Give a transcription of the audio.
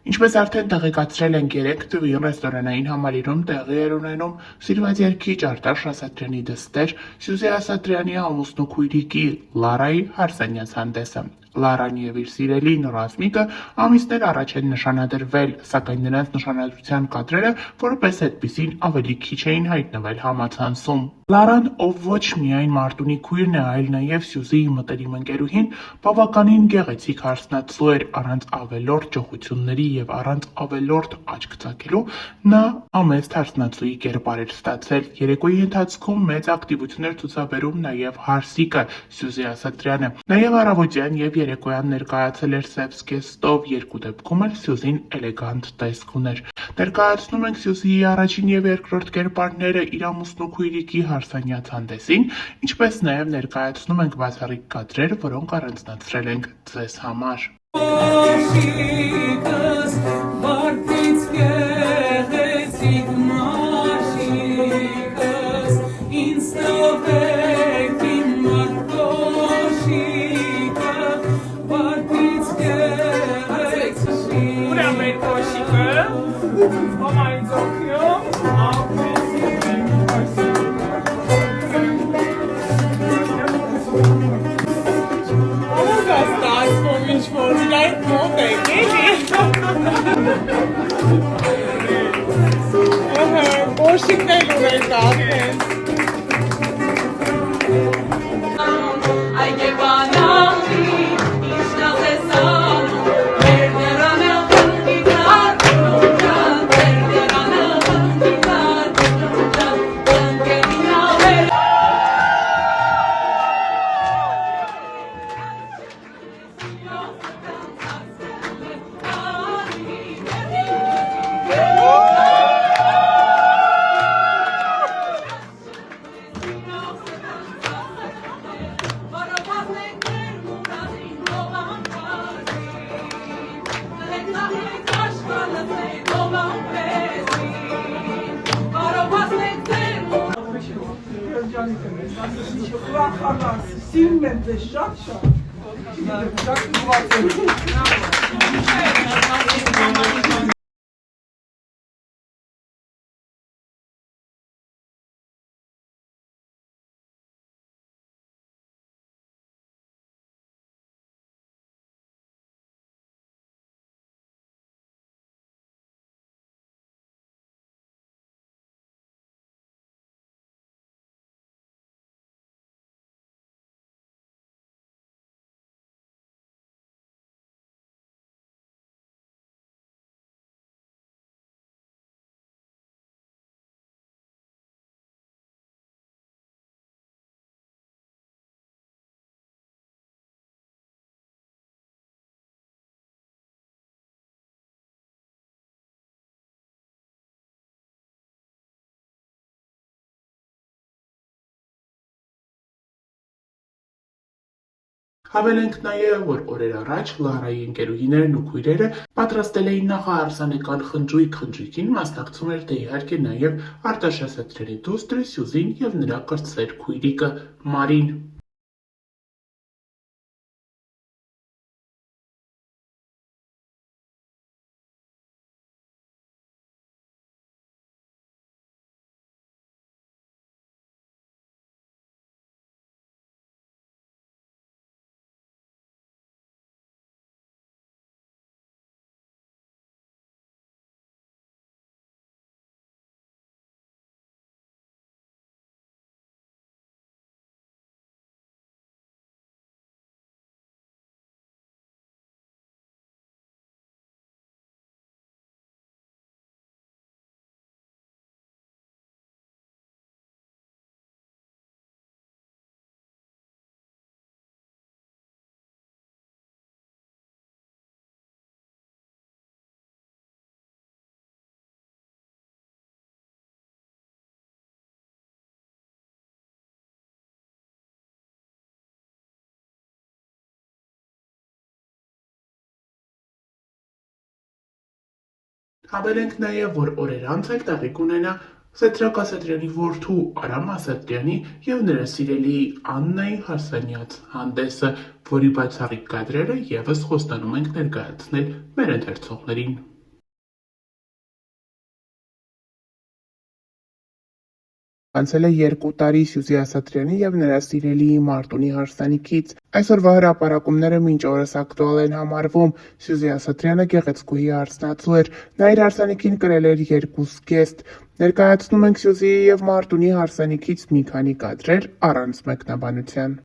Ինչպես արդեն տեղեկացրել ենք 3 թվին ռեստորանային համալիրում տեղի էր ունենում սիրված երգիչ Արտաշ Ասատրյանի դստեր Սյուզե Ասատրյանի ամուսնու քույրիկի Լարայի հարսանյաց հանդեսը։ Լարան եւ իր սիրելին Ռազմիկը ամիսներ առաջ են նշանադրվել, սակայն նրանց նշանադրության կադրերը որպես այդպիսին ավելի քիչ էին հայտնվել համացանցում։ Լարան, ով ոչ միայն Մարտունի քույրն է, այլ նաև Սյուզեի մտերիմ ընկերուհին, բավականին գեղեցիկ հարսնացու էր, առանց ավելորդ ջոխությունների եւ առանց ավելորդ աչք ծակելու նա ամեստ հարսնացուի կերպար էր ստացել։ Երեկոյի ընթացքում մեծ ակտիվություն էր ցուցաբերում նաև հարսիկը Սյուզե Ասատրյանը։ Նաև առավոտյան եւ երեկոյան ներկայացել էր սև զգեստով, երկու դեպքում էլ Սյուզին էլեգանտ տեսք ուներ։ Ներկայացնում ենք Սյուզեի առաջին եւ երկրորդ կերպարները իր ամուսնու քույրիկի հարսանյաց հանդեսին, ինչպես նաև ներկայացնում ենք բացառիկ կադրեր, որոնք առանձնացրել ենք ձեզ համար։ Հավելենք նաև, որ օրեր առաջ Լարայի ընկերուհիներն ու քույրերը պատրաստել էին նախահարսանեկան խնջույք, խնջույքին մասնակցում էր դե իհարկե նաև Արտաշ Ասատրյանի դուստրը Սյուզին եւ նրա կրտսեր քույրիկը Մարին։ Հավելենք նաև, որ օրեր անց էլ տեղի կունենա Սեթրակ Ասատրյանի որդու Արամ Ասատրյանի և նրա սիրելի Աննայի Հարսանյաց հանդեսը, որի բացառիկ կադրերը ևս խոստանում ենք ներկայացնել մեր ընթերցողներին։ Անցել է 2 տարի Սյուզի Ասատրյանի և նրա սիրելիի Մարտունի հարսանիքից։ Այսօրվա հրապարակումները մինչ օրս ակտուալ են համարվում։ Սյուզի Ասատրյանը գեղեցկուհի հարսնացու էր, նա իր հարսանիքին կրել էր 2 զգեստ։ Ներկայացնում ենք Սյուզիի և Մարտունի հարսանիքից մի քանի կադրեր առանց մեկնաբանության։